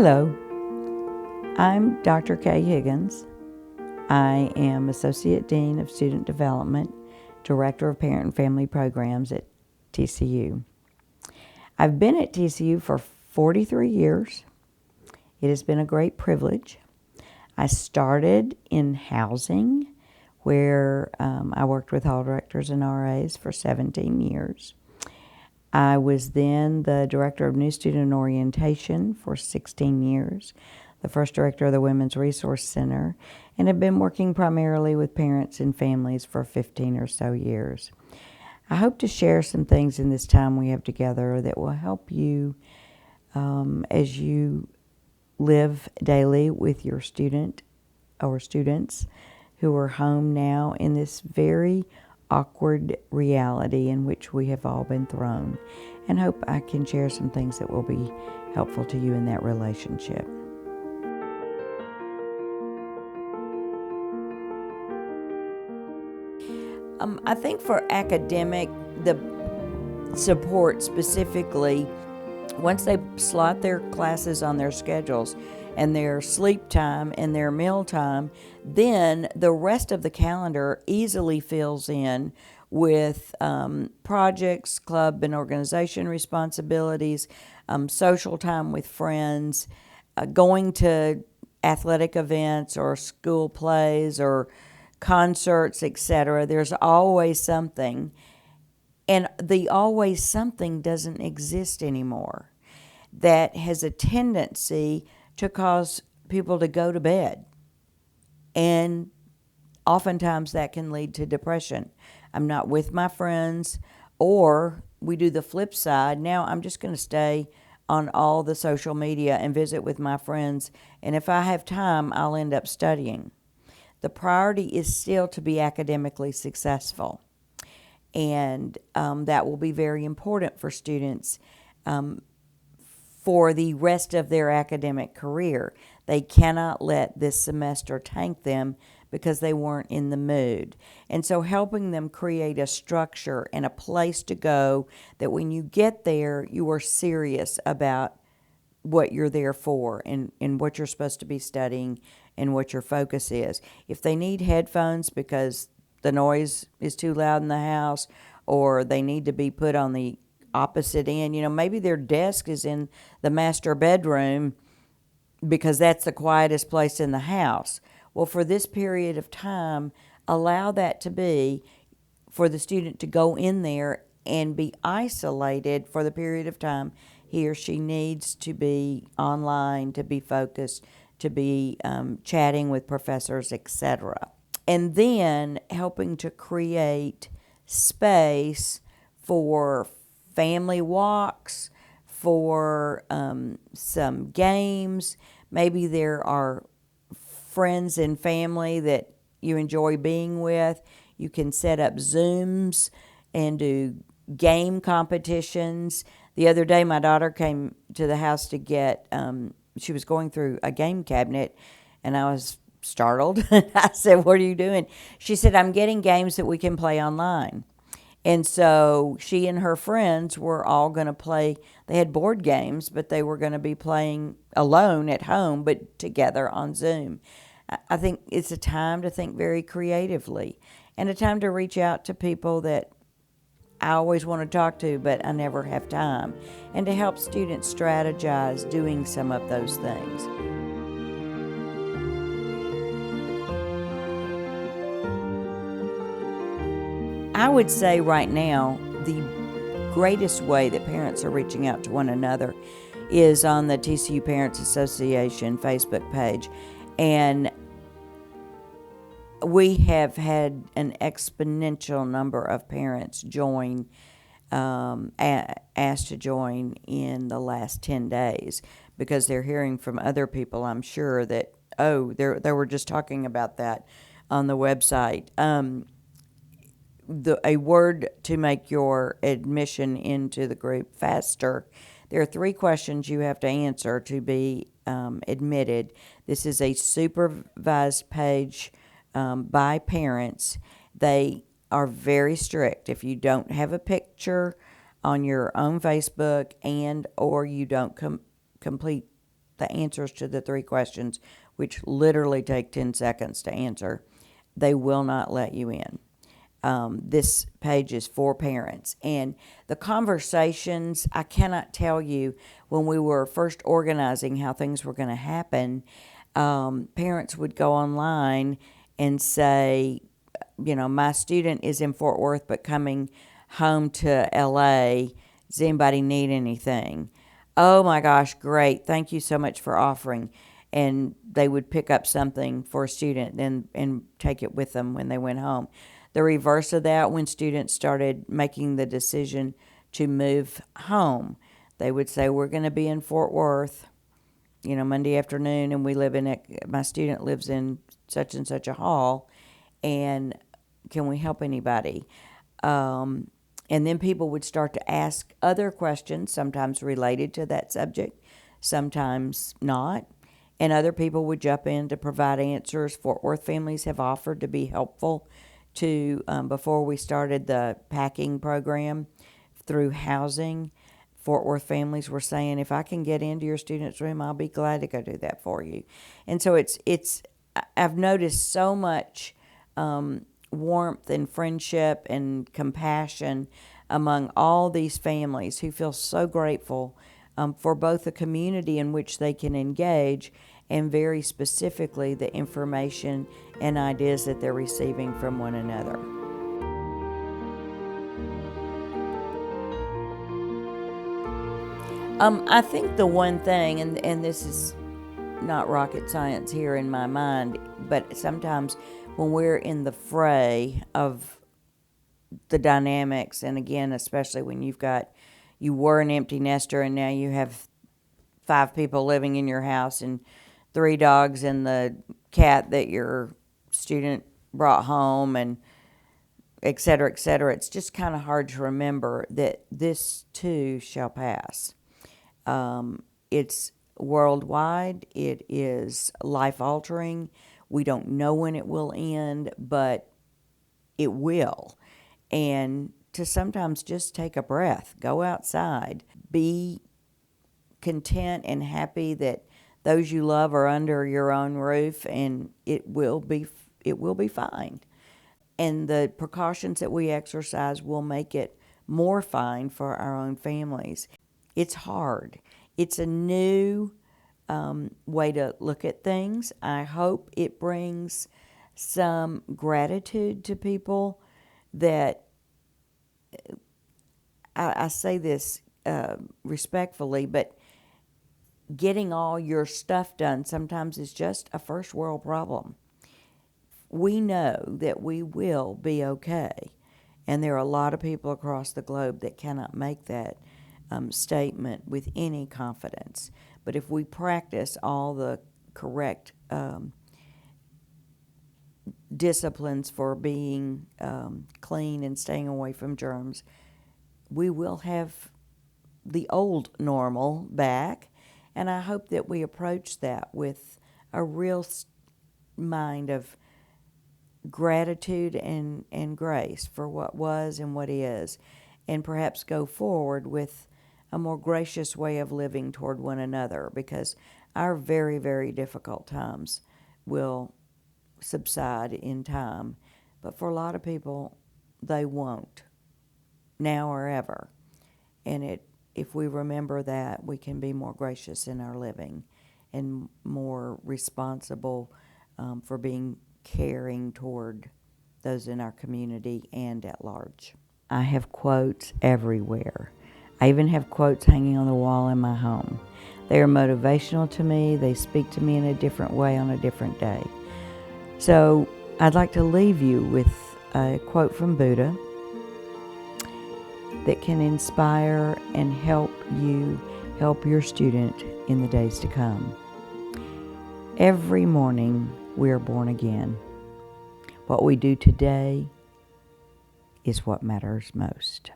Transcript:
Hello, I'm Dr. Kay Higgins. I am Associate Dean of Student Development, Director of Parent and Family Programs at TCU. I've been at TCU for 43 years. It has been a great privilege. I started in housing, where I worked with hall directors and RAs for 17 years. I was then the Director of New Student Orientation for 16 years, the first Director of the Women's Resource Center, and have been working primarily with parents and families for 15 or so years. I hope to share some things in this time we have together that will help you as you live daily with your student or students who are home now in this very awkward reality in which we have all been thrown, and hope I can share some things that will be helpful to you in that relationship. I think for academic, the support specifically, once they slot their classes on their schedules and their sleep time and their meal time, then the rest of the calendar easily fills in with projects, club and organization responsibilities, social time with friends, going to athletic events or school plays or concerts, etc. There's always something. And the always something doesn't exist anymore. That has a tendency to cause people to go to bed. And oftentimes that can lead to depression. I'm not with my friends, or we do the flip side. Now I'm just going to stay on all the social media and visit with my friends. And if I have time, I'll end up studying. The priority is still to be academically successful. And that will be very important for students for the rest of their academic career. They cannot let this semester tank them because they weren't in the mood. And so helping them create a structure and a place to go that when you get there, you are serious about what you're there for and what you're supposed to be studying and what your focus is. If they need headphones because the noise is too loud in the house, or they need to be put on the opposite end. Maybe their desk is in the master bedroom because that's the quietest place in the house. Well, for this period of time, allow that to be for the student to go in there and be isolated for the period of time he or she needs to be online, to be focused, to be chatting with professors, etc. And then helping to create space for family walks, for some games. Maybe there are friends and family that you enjoy being with. You can set up Zooms and do game competitions. The other day, my daughter came to the house to get, she was going through a game cabinet, and I was startled. I said, "What are you doing?" She said, "I'm getting games that we can play online." And so she and her friends were all going to play. They had board games, but they were going to be playing alone at home, but together on Zoom. I think it's a time to think very creatively and a time to reach out to people that I always want to talk to, but I never have time, and to help students strategize doing some of those things. I would say right now, the greatest way that parents are reaching out to one another is on the TCU Parents Association Facebook page. And we have had an exponential number of parents join, asked to join in the last 10 days because they're hearing from other people, I'm sure, that, they were just talking about that on the website. A word to make your admission into the group faster. There are 3 questions you have to answer to be admitted. This is a supervised page by parents. They are very strict. If you don't have a picture on your own Facebook and or you don't complete the answers to the 3 questions, which literally take 10 seconds to answer, they will not let you in. This page is for parents. And the conversations, I cannot tell you, when we were first organizing how things were going to happen, parents would go online and say, my student is in Fort Worth but coming home to LA. Does anybody need anything? Oh my gosh, great. Thank you so much for offering. And they would pick up something for a student and take it with them when they went home. The reverse of that, when students started making the decision to move home, they would say, we're going to be in Fort Worth, Monday afternoon, and my student lives in such and such a hall, and can we help anybody? And then people would start to ask other questions, sometimes related to that subject, sometimes not. And other people would jump in to provide answers. Fort Worth families have offered to be helpful to, before we started the packing program through housing. Fort Worth families were saying, if I can get into your student's room, I'll be glad to go do that for you. And so I've noticed so much warmth and friendship and compassion among all these families who feel so grateful for both the community in which they can engage and very specifically the information and ideas that they're receiving from one another. I think the one thing, and this is not rocket science here in my mind, but sometimes when we're in the fray of the dynamics, and again, especially when you were an empty nester and now you have 5 people living in your house and 3 dogs and the cat that your student brought home, and et cetera, it's just kind of hard to remember that this too shall pass. It's worldwide. It is life-altering. We don't know when it will end, but it will. And to sometimes just take a breath, go outside, be content and happy that those you love are under your own roof, and it will be fine. And the precautions that we exercise will make it more fine for our own families. It's hard. It's a new way to look at things. I hope it brings some gratitude to people that, I say this respectfully, but getting all your stuff done sometimes is just a first world problem. We know that we will be okay. And there are a lot of people across the globe that cannot make that statement with any confidence. But if we practice all the correct disciplines for being clean and staying away from germs, we will have the old normal back. And I hope that we approach that with a real mind of gratitude and grace for what was and what is, and perhaps go forward with a more gracious way of living toward one another, because our very, very difficult times will subside in time. But for a lot of people, they won't, now or ever. And if we remember that, we can be more gracious in our living and more responsible for being caring toward those in our community and at large. I have quotes everywhere. I even have quotes hanging on the wall in my home. They are motivational to me. They speak to me in a different way on a different day. So I'd like to leave you with a quote from Buddha that can inspire and help you help your student in the days to come. Every morning we are born again. What we do today is what matters most.